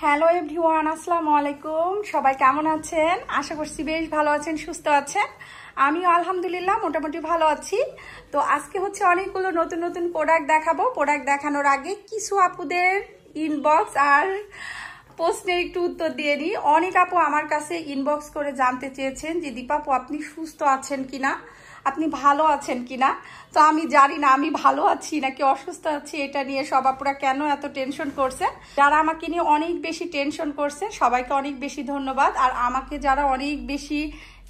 Hello everyone, আসসালামু আলাইকুম। সবাই কেমন আছেন? আশা করছি বেশ ভালো আছেন, সুস্থ আছেন। আমিও আলহামদুলিল্লাহ মোটামুটি ভালো আছি। তো আজকে হচ্ছে অনেকগুলো নতুন নতুন প্রোডাক্ট দেখাবো। প্রোডাক্ট দেখানোর আগে কিছু আপুদের ইনবক্স আর প্রশ্নের একটু উত্তর দিয়ে নিই। অনেক আপু আমার কাছে ইনবক্স করে জানতে চেয়েছেন যে দীপা আপু আপনি সুস্থ আছেন কিনা, আপনি ভালো আছেন কিনা। তো আমি জানি না আমি ভালো আছি নাকি অসুস্থ আছি, এটা নিয়ে সব আপুরা কেন এত টেনশন করছে। যারা আমাকে নিয়ে অনেক বেশি টেনশন করছে সবাইকে অনেক বেশি ধন্যবাদ। আর আমাকে যারা অনেক বেশি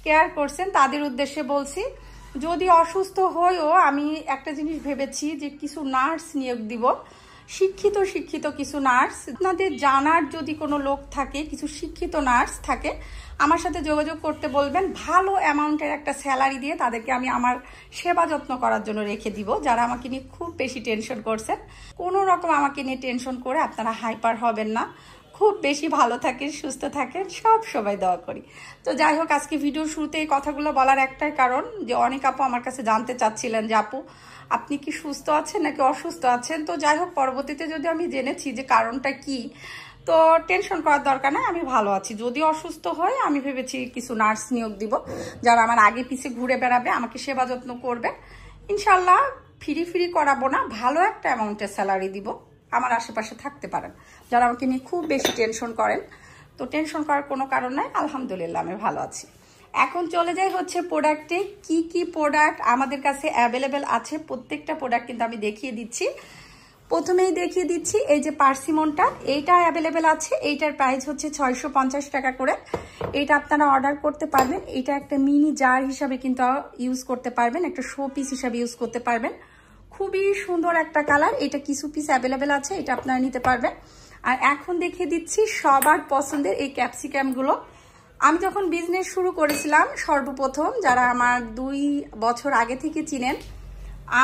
কেয়ার করছেন তাদের উদ্দেশ্যে বলছি, যদি অসুস্থ হয়েও আমি একটা জিনিস ভেবেছি যে কিছু নার্স নিয়োগ দিব, শিক্ষিত কিছু নার্স। আপনাদের জানার যদি কোনো লোক থাকে, কিছু শিক্ষিত নার্স থাকে, আমার সাথে যোগাযোগ করতে বলবেন। ভালো অ্যামাউন্টের একটা স্যালারি দিয়ে তাদেরকে আমি আমার সেবা যত্ন করার জন্য রেখে দিব। যারা আমাকে নিয়ে খুব বেশি টেনশন করছেন, কোনো রকম আমাকে নিয়ে টেনশন করে আপনারা হাইপার হবেন না। খুব বেশি ভালো থাকেন, সুস্থ থাকেন, সব সবাই দোয়া করি। তো যাই হোক, আজকে ভিডিওর শুরুতে এই কথাগুলো বলার একটাই কারণ যে অনেক আপু আমার কাছে জানতে চাচ্ছিলেন যে আপু আপনি কি সুস্থ আছেন নাকি অসুস্থ আছেন। তো যাই হোক, পরবর্তীতে যদি আমি জেনেছি যে কারণটা কি, তো টেনশন করার দরকার নাই, আমি ভালো আছি। যদি অসুস্থ হয় আমি ভেবেছি কিছু নার্স নিয়োগ দিব, যারা আমার আগে পিছে ঘুরে বেড়াবে, আমাকে সেবা যত্ন করবে। ইনশাল্লাহ ফ্রি করাবো না, ভালো একটা অ্যামাউন্টের স্যালারি দিব। আমার আশেপাশে থাকতে পারেন যারা আমাকে নিয়ে খুব বেশি টেনশন করেন। তো টেনশন করার কোনো কারণ নাই, আলহামদুলিল্লাহ আমি ভালো আছি। এখন চলে যাই হচ্ছে প্রোডাক্টে। কি কি প্রোডাক্ট আমাদের কাছে অ্যাভেলেবেল আছে, প্রত্যেকটা প্রোডাক্ট কিন্তু আমি দেখিয়ে দিচ্ছি। প্রথমেই দেখিয়ে দিচ্ছি এই যে পার্সিমনটা, এইটা অ্যাভেলেবেল আছে। এইটার প্রাইস হচ্ছে 650 টাকা করে। এইটা আপনারা অর্ডার করতে পারবেন। এটা একটা মিনি জার হিসাবে কিন্তু ইউজ করতে পারবেন, একটা শো পিস হিসাবে ইউজ করতে পারবেন। খুবই সুন্দর একটা কালার। এটা কিছু পিস অ্যাভেলেবেল আছে, এটা আপনারা নিতে পারবেন। আর এখন দেখিয়ে দিচ্ছি সবার পছন্দের এই ক্যাপসিকামগুলো। আমি যখন বিজনেস শুরু করেছিলাম সর্বপ্রথম, যারা আমার 2 বছর আগে থেকে চিনেন,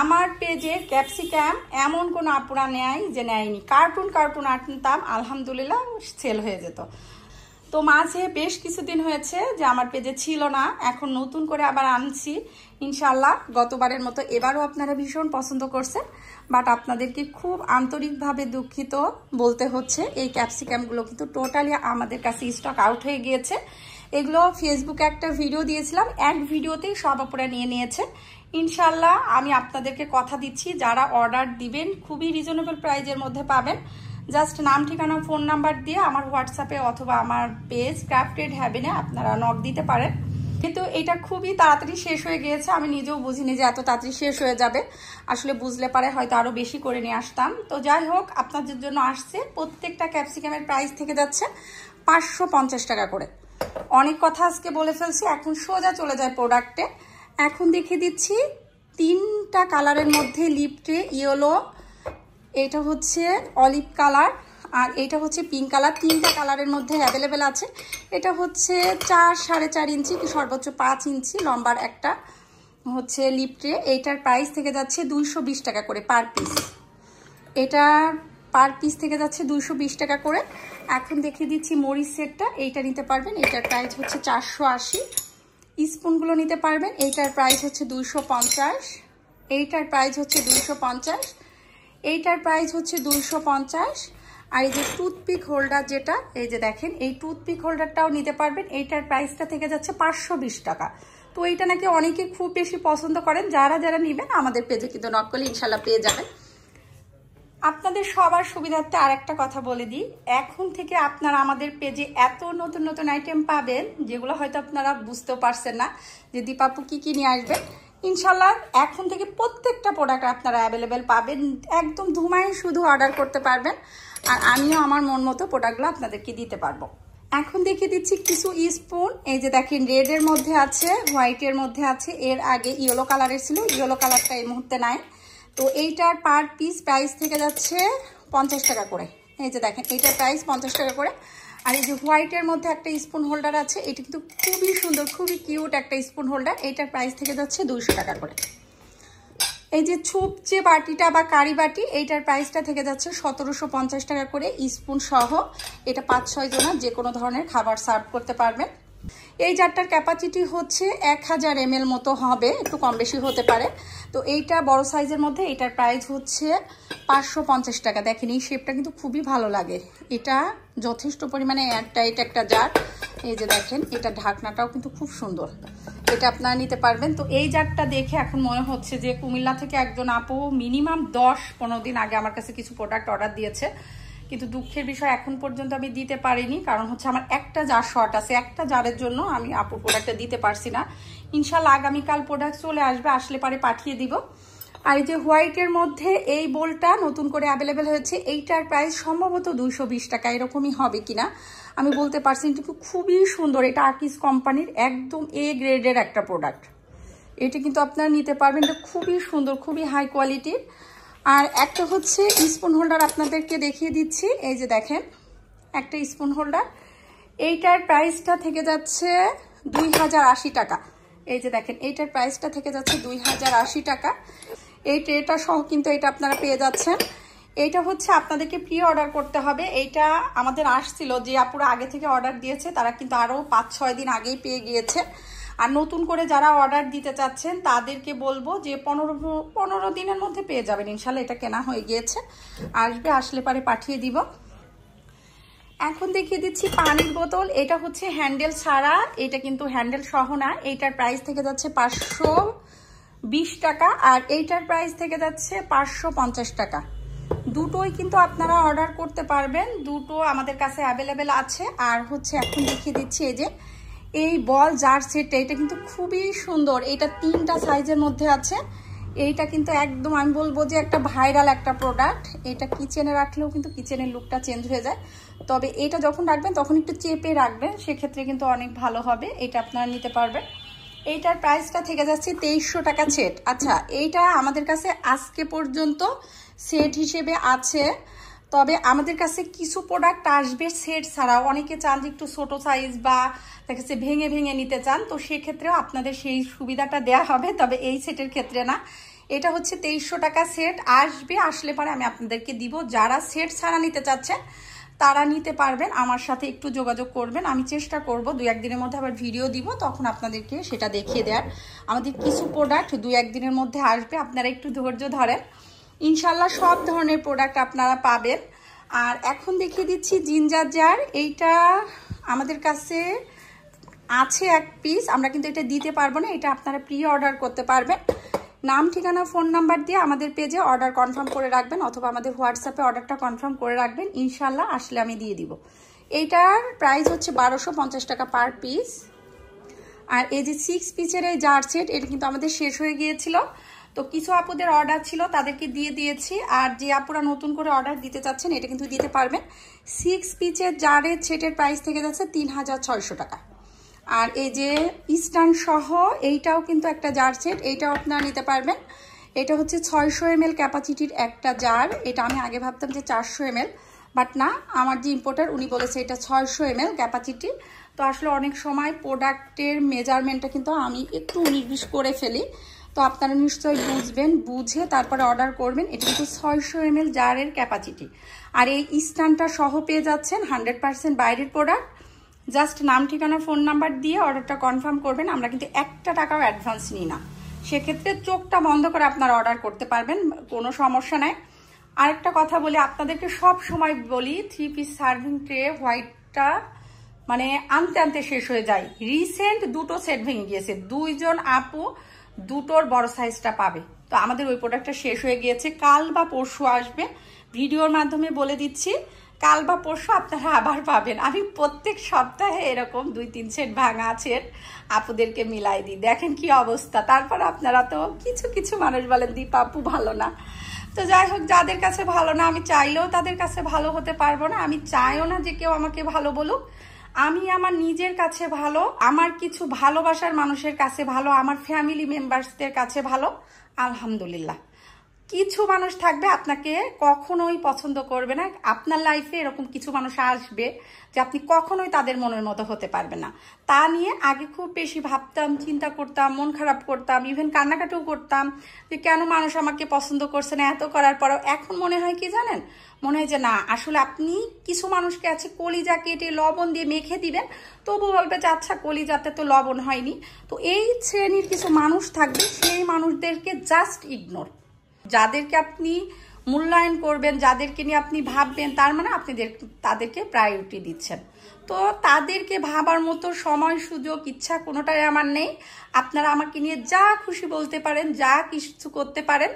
আমার পেজে ক্যাপসিকাম এমন কোনো আপুরা নেয় যে নেয়নি। কার্টুন আনতাম, আলহামদুলিল্লাহ সেল হয়ে যেত। তো মাঝে বেশ কিছুদিন হয়েছে যে আমার পেজে ছিল না, এখন নতুন করে আবার আনছি ইনশাল্লাহ। গতবারের মতো এবারও আপনারা ভীষণ পছন্দ করছেন, বাট আপনাদেরকে খুব আন্তরিকভাবে দুঃখিত বলতে হচ্ছে, এই ক্যাপসিকামগুলো কিন্তু টোটালি আমাদের কাছে স্টক আউট হয়ে গিয়েছে। এগুলো ফেসবুকে একটা ভিডিও দিয়েছিলাম, এক ভিডিওতেই সব আপুরা নিয়ে নিয়েছে। ইনশাল্লাহ আমি আপনাদেরকে কথা দিচ্ছি, যারা অর্ডার দিবেন খুবই রিজনেবল প্রাইজের মধ্যে পাবেন। জাস্ট নাম, ঠিকানা, ফোন নাম্বার দিয়ে আমার হোয়াটসঅ্যাপে অথবা আমার পেজ ক্রাফটেড হ্যাভেনে আপনারা নক দিতে পারেন। কিন্তু এটা খুবই তাড়াতাড়ি শেষ হয়ে গিয়েছে, আমি নিজেও বুঝিনি যে এত তাড়াতাড়ি শেষ হয়ে যাবে। আসলে বুঝলে পারে হয়তো আরও বেশি করে নিয়ে আসতাম। তো যাই হোক, আপনাদের জন্য আসছে। প্রত্যেকটা ক্যাপসিকামের প্রাইস থেকে যাচ্ছে 550 টাকা করে। অনেক কথা আজকে বলে ফেলছি, এখন সোজা চলে যায় প্রোডাক্টে। এখন দেখিয়ে দিচ্ছি 3টা কালারের মধ্যে লিপটে ইয়েলো, এটা হচ্ছে অলিভ কালার, আর এটা হচ্ছে পিঙ্ক কালার। 3টা কালারের মধ্যে অ্যাভেলেবেল আছে। এটা হচ্ছে 4-4.5 ইঞ্চি কি সর্বোচ্চ 5 ইঞ্চি লম্বার একটা হচ্ছে লিপটে। এইটার প্রাইস থেকে যাচ্ছে 220 টাকা করে পার পিস। এটা পার পিস থেকে যাচ্ছে 220 টাকা করে। এখন দেখিয়ে দিচ্ছি মরিচ সেটটা, এইটা নিতে পারবেন। এইটার প্রাইস হচ্ছে 480। স্পুনগুলো নিতে পারবেন, এইটার প্রাইস হচ্ছে 250। এইটার প্রাইস হচ্ছে 250। এইটার প্রাইস হচ্ছে 250। আর এই যে টুথপিক হোল্ডার যেটা, এই যে দেখেন, এই টুথপিক হোল্ডারটাও নিতে পারবেন। এইটার প্রাইসটা থেকে যাচ্ছে 520 টাকা। তো এইটা নাকি অনেকে খুব বেশি পছন্দ করেন। যারা নেবেন আমাদের পেজে কিন্তু নক করলে ইনশাল্লাহ পেয়ে যাবেন। আপনাদের সবার সুবিধার্থে আরেকটা কথা বলে দিই, এখন থেকে আপনারা আমাদের পেজে এত নতুন নতুন আইটেম পাবেন যেগুলো হয়তো আপনারা বুঝতেও পারছেন না যে দীপাপু কি নিয়ে আসবেন। ইনশাল্লাহ এখন থেকে প্রত্যেকটা প্রোডাক্ট আপনারা অ্যাভেলেবেল পাবেন, একদম ধুমায় শুধু অর্ডার করতে পারবেন। আর আমিও আমার মন মতো প্রোডাক্টগুলো আপনাদেরকে দিতে পারবো। এখন দেখিয়ে দিচ্ছি কিছু স্পুন। এই যে দেখেন, রেডের মধ্যে আছে, হোয়াইটের মধ্যে আছে, এর আগে ইয়েলো কালারের ছিল, ইয়েলো কালারটা এই মুহূর্তে নাই। তো এইটার পার পিস প্রাইস থেকে যাচ্ছে 50 টাকা করে। এই যে দেখেন, এইটার প্রাইস 50 টাকা করে। আর এই যে হোয়াইটের মধ্যে একটা স্পুন হোল্ডার আছে, এটা কিন্তু খুবই সুন্দর, খুবই কিউট একটা স্পুন হোল্ডার। এইটার প্রাইস থেকে যাচ্ছে 200 টাকা করে। এই যে ছোপ যে বাটিটা বা কারি বাটি, এইটার প্রাইসটা থেকে যাচ্ছে 1750 টাকা করে স্পুন সহ। এটা 5-6 জনের যে কোনো ধরনের খাবার সার্ভ করতে পারবেন। এই জারটার ক্যাপাসিটি হচ্ছে 1000 ml মতো হবে, একটু কম বেশি হতে পারে। তো এইটা বড় সাইজের মধ্যে, এটার প্রাইস হচ্ছে 550 টাকা। দেখেন এই শেপটা কিন্তু খুবই ভালো লাগে, এটা যথেষ্ট পরিমাণে এয়ারটাইট একটা জার। এই যে দেখেন, এটা ঢাকনাটাও কিন্তু খুব সুন্দর, এটা আপনারা নিতে পারবেন। তো এই জারটা দেখে এখন মনে হচ্ছে যে কুমিল্লা থেকে একজন আপু মিনিমাম 10-15 দিন আগে আমার কাছে কিছু প্রোডাক্ট অর্ডার দিয়েছে, কিন্তু দুঃখের বিষয় এখন পর্যন্ত আমি দিতে পারিনি, কারণ হচ্ছে আমার একটা জার শর্ট আছে, একটা জারের জন্য আমি আপুর প্রোডাক্টটা দিতে পারছি না। ইনশাল্লাহ আগামীকাল প্রোডাক্ট চলে আসবে, আসলে পারে পাঠিয়ে দিব। আর এই যে হোয়াইটের মধ্যে এই বোলটা নতুন করে অ্যাভেলেবেল হয়েছে, এইটার প্রাইস সম্ভবত 220 টাকা এরকমই হবে কিনা আমি বলতে পারছি, কিন্তু খুবই সুন্দর। এটা আর্কিস কোম্পানির একদম এ গ্রেডের একটা প্রোডাক্ট, এটা কিন্তু আপনারা নিতে পারবেন, এটা খুবই সুন্দর, খুবই হাই কোয়ালিটির। আর একটা হচ্ছে স্পুন হোল্ডার আপনাদেরকে দেখিয়ে দিচ্ছি, এই যে দেখেন একটা স্পুন হোল্ডার, এইটার প্রাইসটা থেকে যাচ্ছে 2080 টাকা। এই যে দেখেন এইটার প্রাইসটা থেকে যাচ্ছে 2080 টাকা। এই ট্রেটা সহ কিন্তু এটা আপনারা পেয়ে যাচ্ছেন। এইটা হচ্ছে আপনাদেরকে প্রি অর্ডার করতে হবে, এইটা আমাদের আসছিল, যে আপুরা আগে থেকে অর্ডার দিয়েছে তারা কিন্তু আরও 5-6 দিন আগেই পেয়ে গিয়েছে। আর নতুন করে যারা অর্ডার দিতে চাচ্ছেন তাদেরকে বলবো যে 15 দিনের মধ্যে পেয়ে যাবেন ইনশাল্লাহ। এটা কেনা হয়ে গিয়েছে, আসবে, আসলে পারে পাঠিয়ে দিব। এখন দেখিয়ে দিচ্ছি পানির বোতল, এটা হচ্ছে হ্যান্ডেল ছাড়া, এটা কিন্তু হ্যান্ডেল সহ না। এইটার প্রাইস থেকে যাচ্ছে 520 টাকা, আর এইটার প্রাইস থেকে যাচ্ছে 550 টাকা। দুটোই কিন্তু আপনারা অর্ডার করতে পারবেন, দুটো আমাদের কাছে অ্যাভেলেবেল আছে। আর হচ্ছে এখন দেখিয়ে দিচ্ছি এই যে এই বল জার সেটটা, এটা কিন্তু খুবই সুন্দর, এটা 3টা সাইজের মধ্যে আছে। এইটা কিন্তু একদম আমি বলবো যে একটা ভাইরাল একটা প্রোডাক্ট, এটা কিচেনে রাখলেও কিন্তু কিচেনের লুকটা চেঞ্জ হয়ে যায়। তবে এটা যখন রাখবেন তখন একটু চেপে রাখবেন, সেক্ষেত্রে কিন্তু অনেক ভালো হবে, এটা আপনারা নিতে পারবেন। এইটার প্রাইসটা থেকে যাচ্ছে 2300 টাকা সেট। আচ্ছা, এইটা আমাদের কাছে আজকে পর্যন্ত সেট হিসেবে আছে, তবে আমাদের কাছে কিছু প্রোডাক্ট আসবে সেট ছাড়া। অনেকে চান যে একটু ছোট সাইজ বা দেখেছে ভেঙে ভেঙে নিতে চান, তো সেক্ষেত্রেও আপনাদের সেই সুবিধাটা দেয়া হবে, তবে এই সেটের ক্ষেত্রে না। এটা হচ্ছে 2300 টাকা সেট আসবে, আসলে পরে আমি আপনাদেরকে দিব। যারা সেট ছাড়া নিতে চাচ্ছেন তারা নিতে পারবেন, আমার সাথে একটু যোগাযোগ করবেন, আমি চেষ্টা করব 2-1 দিনের মধ্যে আবার ভিডিও দিব, তখন আপনাদেরকে সেটা দেখিয়ে দেওয়ার। আমাদের কিছু প্রোডাক্ট 2-1 দিনের মধ্যে আসবে, আপনারা একটু ধৈর্য ধরেন, ইনশাল্লাহ সব ধরনের প্রোডাক্ট আপনারা পাবেন। আর এখন দেখিয়ে দিচ্ছি জিঞ্জার জার, এইটা আমাদের কাছে আছে 1 পিস, আমরা কিন্তু এটা দিতে পারবো না, এটা আপনারা প্রি অর্ডার করতে পারবেন। নাম, ঠিকানা, ফোন নাম্বার দিয়ে আমাদের পেজে অর্ডার কনফার্ম করে রাখবেন, অথবা আমাদের হোয়াটসঅ্যাপে অর্ডারটা কনফার্ম করে রাখবেন, ইনশাল্লাহ আসলে আমি দিয়ে দিব। এইটার প্রাইস হচ্ছে 1250 টাকা পার পিস। আর এই যে 6 পিসের এই জার সেট, এটা কিন্তু আমাদের শেষ হয়ে গিয়েছিল, তো কিছু আপুদের অর্ডার ছিল তাদেরকে দিয়ে দিয়েছি। আর যে আপুরা নতুন করে অর্ডার দিতে চাচ্ছেন এটা কিন্তু দিতে পারবেন। 6 পিসের জারের সেটের প্রাইস থেকে যাচ্ছে 3600 টাকা। আর এই যে স্ট্যান্ড সহ এইটাও কিন্তু একটা জার সেট, এইটাও আপনারা নিতে পারবেন। এটা হচ্ছে 600 ml ক্যাপাসিটির একটা জার, এটা আমি আগে ভাবতাম যে 400 ml, বাট না, আমার যে ইম্পোর্টার উনি বলেছে এটা 600 ml ক্যাপাসিটি। তো আসলে অনেক সময় প্রোডাক্টের মেজারমেন্টটা কিন্তু আমি একটু 19-20 করে ফেলি, তো আপনারা নিশ্চয়ই বুঝবেন, বুঝে তারপরে অর্ডার করবেন। এটা কিন্তু 600 ml জারের ক্যাপাসিটি। আর এই স্ট্যান্ডটা সহ পেয়ে যাচ্ছেন, 100% বাইরের প্রোডাক্ট। জাস্ট নাম, ঠিকানা, ফোন নাম্বার দিয়ে অর্ডারটা কনফার্ম করবেন, আমরা কিন্তু 1 টাকাও অ্যাডভান্স নিই না, সেক্ষেত্রে চোখটা বন্ধ করে আপনারা অর্ডার করতে পারবেন, কোনো সমস্যা নাই। আরেকটা কথা বলি, আপনাদেরকে সব সময় বলি 3 পিস সার্ভিং ট্রে হোয়াইটটা মানে আনতে আনতে শেষ হয়ে যায়। রিসেন্ট 2টো সেট ভেঙে গিয়েছে, 2 জন আপু 2টোর বড় সাইজটা পাবে, তো আমাদের ওই প্রোডাক্টটা শেষ হয়ে গিয়েছে, কাল বা পরশু আসবে। ভিডিওর মাধ্যমে বলে দিচ্ছি, কাল বা পরশু আপনারা আবার পাবেন। আমি প্রত্যেক সপ্তাহে এরকম 2-3 সেট ভাঙা সেট আপুদেরকে মিলাই দিই, দেখেন কি অবস্থা। তারপর আপনারা তো কিছু কিছু মানুষ বলেন দীপা আপু ভালো না, তো যাই হোক, যাদের কাছে ভালো না আমি চাইলেও তাদের কাছে ভালো হতে পারবো না, আমি চাইও না যে কেউ আমাকে ভালো বলুক। আমি আমার নিজের কাছে ভালো, আমার কিছু ভালোবাসার মানুষের কাছে ভালো, আমার ফ্যামিলি মেম্বার্সদের কাছে ভালো, আলহামদুলিল্লাহ। কিছু মানুষ থাকবে আপনাকে কখনোই পছন্দ করবে না। আপনার লাইফে এরকম কিছু মানুষ আসবে যে আপনি কখনোই তাদের মনের মতো হতে পারবেন না। তা নিয়ে আগে খুব বেশি ভাবতাম, চিন্তা করতাম, মন খারাপ করতাম, ইভেন কান্নাকাটিও করতাম যে কেন মানুষ আমাকে পছন্দ করছে না। এত করার পরেও এখন মনে হয় কি জানেন, মনে হয় যে না, আসলে আপনি কিছু মানুষকে আছে কলিজা কেটে লবণ দিয়ে মেখে দিবেন, তবু বলবে যে আচ্ছা কলিজাতে তো লবণ হয়নি। তো এই শ্রেণীর কিছু মানুষ থাকবে, সেই মানুষদেরকে জাস্ট ইগনোর। যাদেরকে আপনি মূল্যায়ন করবেন, যাদেরকে নিয়ে আপনি ভাববেন, তার মানে আপনি তাদেরকে প্রায়োরিটি দিচ্ছেন। তো তাদেরকে ভাবার মতো সময়, সুযোগ, ইচ্ছা কোনোটাই আমার নেই। আপনারা আমাকে নিয়ে যা খুশি বলতে পারেন, যা কিছু করতে পারেন।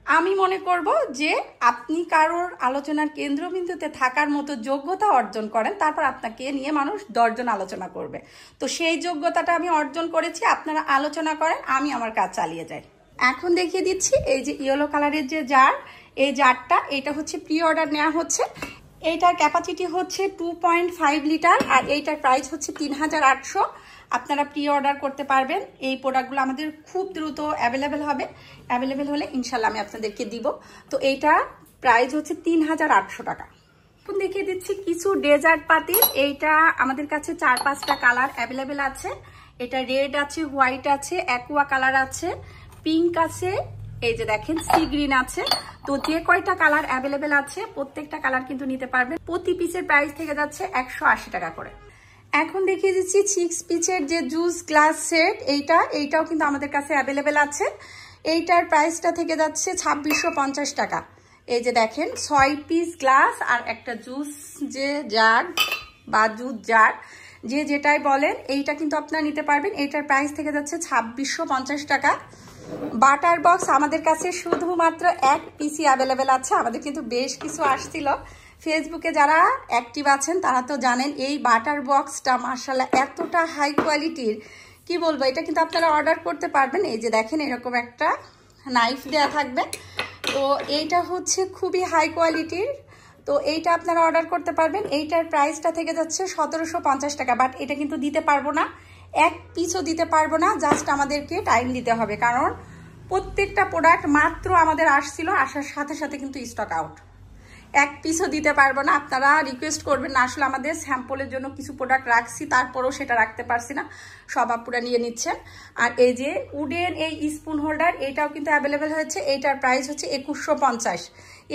আমি মনে করব যে আপনি কারোর আলোচনার কেন্দ্রবিন্দুতে থাকার মতো যোগ্যতা অর্জন করেন, তারপর আপনাকে নিয়ে মানুষ 10 জন আলোচনা করবে। তো সেই যোগ্যতাটা আমি অর্জন করেছি। আপনারা আলোচনা করেন, আমি আমার কাজ চালিয়ে যাই। এখন দেখিয়ে দিচ্ছি এই যে ইয়েলো কালারের যে জার, এই জারটা এটা হচ্ছে প্রি অর্ডার নেওয়া হচ্ছে। এইটার ক্যাপাসিটি হচ্ছে 2.5 লিটার আর এইটার প্রাইস হচ্ছে 3800। আপনারা প্রি অর্ডার করতে পারবেন। এই প্রোডাক্টগুলো আমাদের খুব দ্রুত অ্যাভেলেবেল হবে। অ্যাভেলেবেল হলে ইনশাল্লাহ আমি আপনাদেরকে দিব। তো এইটা প্রাইস হচ্ছে 3800 টাকা। এখন দেখিয়ে দিচ্ছি কিছু ডেজার্ট পাতিল। এইটা আমাদের কাছে 4-5টা কালার অ্যাভেলেবেল আছে। এটা রেড আছে, হোয়াইট আছে, অ্যাকুয়া কালার আছে, পিঙ্ক আছে, এই যে দেখেন সি গ্রিন আছে। তো যে কয়টা কালার অ্যাভেলেবেল আছে প্রত্যেকটা কালার কিন্তু নিতে পারবেন। প্রতি পিসের প্রাইস থেকে যাচ্ছে 180 টাকা করে। এখন দেখিয়ে দিচ্ছি 6 পিসের যে জুস গ্লাস সেট, এইটাও কিন্তু আমাদের কাছে অ্যাভেলেবেল আছে। এইটার প্রাইসটা থেকে যাচ্ছে 2650 টাকা। এই যে দেখেন 6 পিস গ্লাস আর একটা জুস যে জার বা জুস জার, যে যেটাই বলেন, এইটা কিন্তু আপনারা নিতে পারবেন। এইটার প্রাইস থেকে যাচ্ছে 2650 টাকা। বাটার বক্স আমাদের কাছে শুধুমাত্র 1 পিসই অ্যাভেলেবেল আছে। আমাদের কিন্তু বেশ কিছু আসছিল। ফেসবুকে যারা অ্যাক্টিভ আছেন তারা তো জানেন এই বাটার বক্সটা মাশাআল্লাহ এতটা হাই কোয়ালিটির, কি বলবো। এটা কিন্তু আপনারা অর্ডার করতে পারবেন। এই যে দেখেন এরকম একটা নাইফ দেয়া থাকবে। তো এইটা হচ্ছে খুবই হাই কোয়ালিটির। তো এইটা আপনারা অর্ডার করতে পারবেন। এইটার প্রাইসটা থেকে যাচ্ছে 1750 টাকা। বাট এটা কিন্তু দিতে পারবো না, 1 পিসও দিতে পারবো না। জাস্ট আমাদেরকে টাইম দিতে হবে, কারণ প্রত্যেকটা প্রোডাক্ট মাত্র আমাদের আসছিল, আসার সাথে সাথে কিন্তু স্টক আউট। 1 পিসও দিতে পারবো না। আপনারা রিকোয়েস্ট করবেন না, আসলে আমাদের স্যাম্পলের জন্য কিছু প্রোডাক্ট রাখছি, তারপরেও সেটা রাখতে পারছি না, সব আপুরা নিয়ে নিচ্ছেন। আর এই যে উডেন এই স্পুন হোল্ডার, এটাও কিন্তু অ্যাভেলেবেল হয়েছে। এইটার প্রাইস হচ্ছে 2150।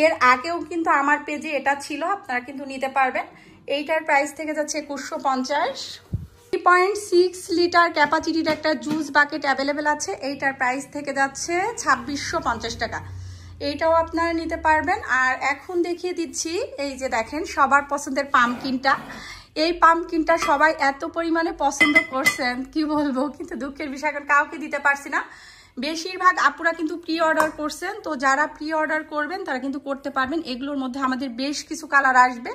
এর আগেও কিন্তু আমার পেজে এটা ছিল, আপনারা কিন্তু নিতে পারবেন। এইটার প্রাইস থেকে যাচ্ছে 2150। 3.6 লিটার ক্যাপাসিটির একটা জুস বাকেট অ্যাভেলেবেল আছে। এইটার প্রাইস থেকে যাচ্ছে 2650 টাকা। এইটাও আপনারা নিতে পারবেন। আর এখন দেখিয়ে দিচ্ছি এই যে দেখেন সবার পছন্দের পামকিনটা। এই পামকিনটা সবাই এত পরিমাণে পছন্দ করছেন, কি বলবো, কিন্তু দুঃখের বিষয় এখন কাউকে দিতে পারছি না। বেশিরভাগ আপুরা কিন্তু প্রি অর্ডার করছেন। তো যারা প্রি অর্ডার করবেন তারা কিন্তু করতে পারবেন। এগুলোর মধ্যে আমাদের বেশ কিছু কালার আসবে,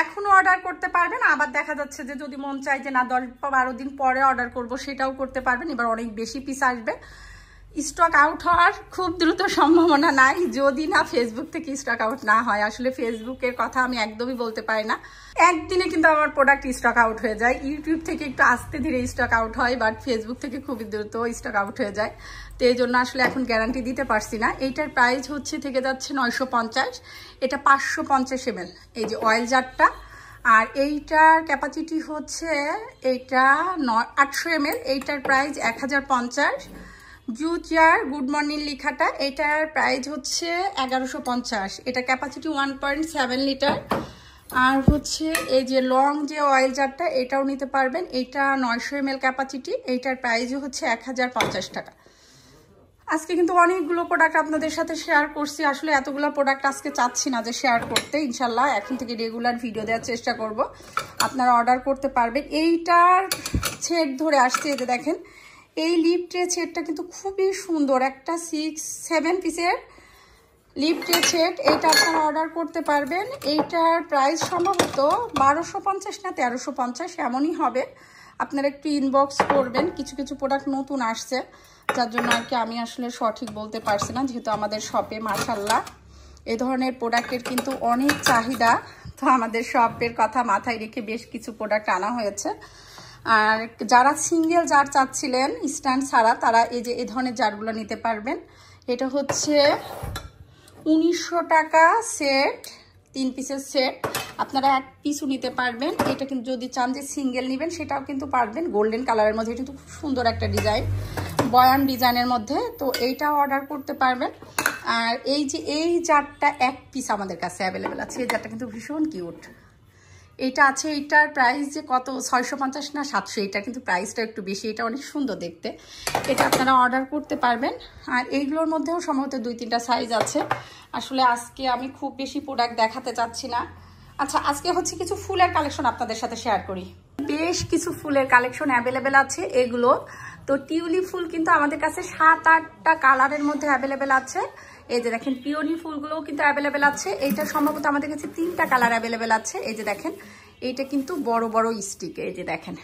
এখনো অর্ডার করতে পারবেন। আবার দেখা যাচ্ছে যে যদি মন চায় যে না 10-12 দিন পরে অর্ডার করব, সেটাও করতে পারবেন। এবার অনেক বেশি পিস আসবে। স্টক আউট হওয়ার খুব দ্রুত সম্ভাবনা নাই, যদি না ফেসবুক থেকে স্টক আউট না হয়। আসলে ফেসবুকের কথা আমি একদমই বলতে পারি না। একদিনে কিন্তু আমার প্রোডাক্ট স্টক আউট হয়ে যায়। ইউটিউব থেকে একটু আস্তে ধীরে স্টক আউট হয়, বাট ফেসবুক থেকে খুবই দ্রুত স্টক আউট হয়ে যায়। তো এই জন্য আসলে এখন গ্যারান্টি দিতে পারছি না। এইটার প্রাইস হচ্ছে থেকে যাচ্ছে 950। এটা 550 ml, এই যে অয়েল জারটা। আর এইটার ক্যাপাসিটি হচ্ছে এইটা 800 ml। এইটার price 1050। Juice jar good morning লেখাটা, এটার প্রাইস হচ্ছে 1150। এটা ক্যাপাসিটি 1.7 লিটার। আর হচ্ছে এই যে লং যে অয়েল জারটা, এটাও নিতে পারবেন। এইটা 900 ml ক্যাপাসিটি। এইটার প্রাইসও হচ্ছে 1050 টাকা। আজকে কিন্তু অনেকগুলো প্রোডাক্ট আপনাদের সাথে শেয়ার করছি। আসলে এতগুলো প্রোডাক্ট আজকে চাচ্ছি না যে শেয়ার করতে। ইনশাল্লাহ এখন থেকে রেগুলার ভিডিও দেওয়ার চেষ্টা করব। আপনারা অর্ডার করতে পারবেন। এইটার ছেদ ধরে আসছে, এই যে দেখেন এই লিপ ট্রে সেটটা কিন্তু খুবই সুন্দর, একটা 6-7 পিসের লিপ ট্রে সেট। এইটা আপনারা অর্ডার করতে পারবেন। এইটার প্রাইস সম্ভবত 1250 না 1350 এমনই হবে। আপনারা একটু ইনবক্স করবেন। কিছু কিছু প্রোডাক্ট নতুন আসছে, যার জন্য আর কি আমি আসলে সঠিক বলতে পারছি না, যেহেতু আমাদের শপে মাশাআল্লাহ এই ধরনের প্রোডাক্টের কিন্তু অনেক চাহিদা। তো আমাদের শপের কথা মাথায় রেখে বেশ কিছু প্রোডাক্ট আনা হয়েছে। আর যারা সিঙ্গেল জার চাচ্ছিলেন স্ট্যান্ড ছাড়া, তারা এই যে এই ধরনের জারগুলো নিতে পারবেন। এটা হচ্ছে 1900 টাকা সেট, 3 পিসের সেট। আপনারা 1 পিসও নিতে পারবেন। এটা কিন্তু যদি চান যে সিঙ্গেল নেবেন সেটাও কিন্তু পারবেন। গোল্ডেন কালারের মধ্যে, এটা কিন্তু খুব সুন্দর একটা ডিজাইন, বয়ান ডিজাইনের মধ্যে। তো এইটাও অর্ডার করতে পারবেন। আর এই যে এই জারটা 1 পিস আমাদের কাছে অ্যাভেলেবেল আছে। এই জারটা কিন্তু ভীষণ কিউট। এটা আছে, এইটার প্রাইস যে কত 650 না 700, এটা কিন্তু প্রাইসটা একটু বেশি। এটা অনেক সুন্দর দেখতে, এটা আপনারা অর্ডার করতে পারবেন। আর এইগুলোর মধ্যেও সম্ভবত 2-3টা সাইজ আছে। আসলে আজকে আমি খুব বেশি প্রোডাক্ট দেখাতে চাচ্ছি না। আচ্ছা, আজকে হচ্ছে কিছু ফুলের কালেকশন আপনাদের সাথে শেয়ার করি। বেশ কিছু ফুলের কালেকশন অ্যাভেলেবেল আছে এগুলো। তো টিউলিপ ফুল কিন্তু আমাদের কাছে 7-8টা কালারের মধ্যে অ্যাভেলেবেল আছে। এই যে দেখেন পিওনি ফুলগুলোও কিন্তু অ্যাভেলেবেল আছে। এইটা সম্ভবত আমাদের কাছে 3টা কালার অ্যাভেলেবেল আছে। এই যে দেখেন, এইটা কিন্তু বড় বড় স্টিক। এই যে দেখেন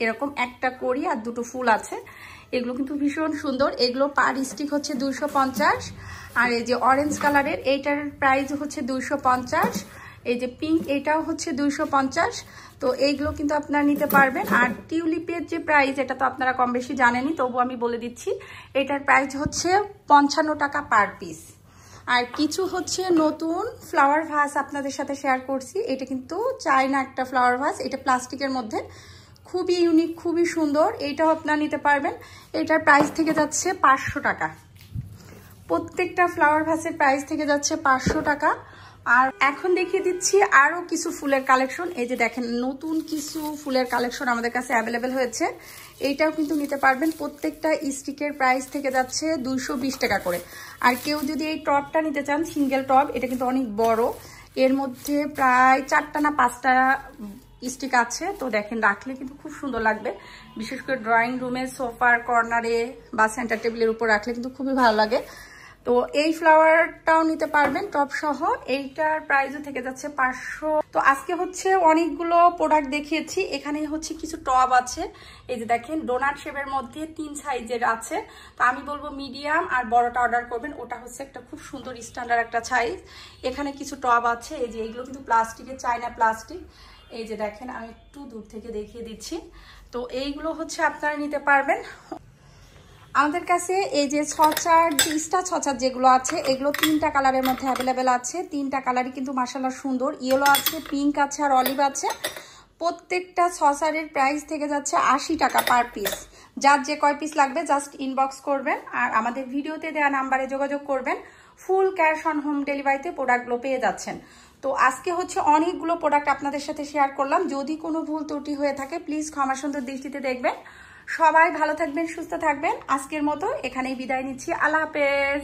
এরকম একটা কড়ি আর 2টো ফুল আছে। এগুলো কিন্তু ভীষণ সুন্দর। এগুলো পার স্টিক হচ্ছে 250। আর এই যে অরেঞ্জ কালারের এইটার প্রাইস হচ্ছে 250। এই যে পিঙ্ক এটাও হচ্ছে 250। তো এইগুলো কিন্তু আপনারা নিতে পারবেন। আর টিউলিপের যে প্রাইস, এটা তো আপনারা কম বেশি জানেনই, তবু আমি বলে দিচ্ছি। এটার প্রাইস হচ্ছে 55 টাকা পার পিস। আর কিছু হচ্ছে নতুন ফ্লাওয়ার ভাস আপনাদের সাথে শেয়ার করছি। এটা কিন্তু চায়না একটা ফ্লাওয়ার ভাস, এটা প্লাস্টিকের মধ্যে, খুবই ইউনিক, খুবই সুন্দর। এইটাও আপনারা নিতে পারবেন। এটার প্রাইস থেকে যাচ্ছে 500 টাকা। প্রত্যেকটা ফ্লাওয়ার ভাসের প্রাইস থেকে যাচ্ছে 500 টাকা। আর এখন দেখিয়ে দিচ্ছি আরো কিছু ফুলের কালেকশন। এই যে দেখেন নতুন কিছু ফুলের কালেকশন আমাদের কাছে অ্যাভেলেবেল হয়েছে। এইটাও কিন্তু নিতে পারবেন। প্রত্যেকটা স্টিকের প্রাইস থেকে যাচ্ছে 220 টাকা করে। আর কেউ যদি এই টবটা নিতে চান, সিঙ্গেল টব, এটা কিন্তু অনেক বড়। এর মধ্যে প্রায় 4টা না 5টা স্টিক আছে। তো দেখেন রাখলে কিন্তু খুব সুন্দর লাগবে, বিশেষ করে ড্রয়িং রুমে, সোফার কর্নারে বা সেন্টার টেবিলের উপর রাখলে কিন্তু খুবই ভালো লাগে। তো এই ফ্লাওয়ারটাও নিতে পারবেন টপ সহ। এইটার প্রাইসও থেকে যাচ্ছে 500। তো আজকে হচ্ছে অনেকগুলো প্রোডাক্ট দেখিয়েছি। এখানে হচ্ছে কিছু টব আছে। এই যে দেখেন ডোনাট শেপের মধ্যে 3 সাইজের আছে। তো আমি বলবো মিডিয়াম আর বড়টা অর্ডার করবেন। ওটা হচ্ছে একটা খুব সুন্দর স্ট্যান্ডার্ড একটা সাইজ। এখানে কিছু টব আছে। এই যে এগুলো কিন্তু প্লাস্টিকের, চায়না প্লাস্টিক। এই যে দেখেন, আমি একটু দূর থেকে দেখিয়ে দিচ্ছি। তো এইগুলো হচ্ছে আপনারা নিতে পারবেন। আমাদের কাছে এই যে ছচার, স্টার ছচার যেগুলো আছে, এগুলো 3টা কালারের মধ্যে অ্যাভেলেবেল আছে। 3টা কালারই কিন্তু মাশাআল্লাহ সুন্দর। ইয়েলো আছে, পিঙ্ক আছে আর অলিভ আছে। প্রত্যেকটা ছচারের প্রাইস থেকে যাচ্ছে 80 টাকা পার পিস। যার যে কয় পিস লাগবে জাস্ট ইনবক্স করবেন আর আমাদের ভিডিওতে দেওয়া নাম্বারে যোগাযোগ করবেন। ফুল ক্যাশ অন হোম ডেলিভারিতে প্রোডাক্টগুলো পেয়ে যাচ্ছেন। তো আজকে হচ্ছে অনেকগুলো প্রোডাক্ট আপনাদের সাথে শেয়ার করলাম। যদি কোনো ভুল ত্রুটি হয়ে থাকে প্লিজ ক্ষমা সুন্দর দৃষ্টিতে দেখবেন। সবাই ভালো থাকবেন, সুস্থ থাকবেন। আজকের মতো এখানেই বিদায় নিচ্ছি। আল্লাহ হাফেজ।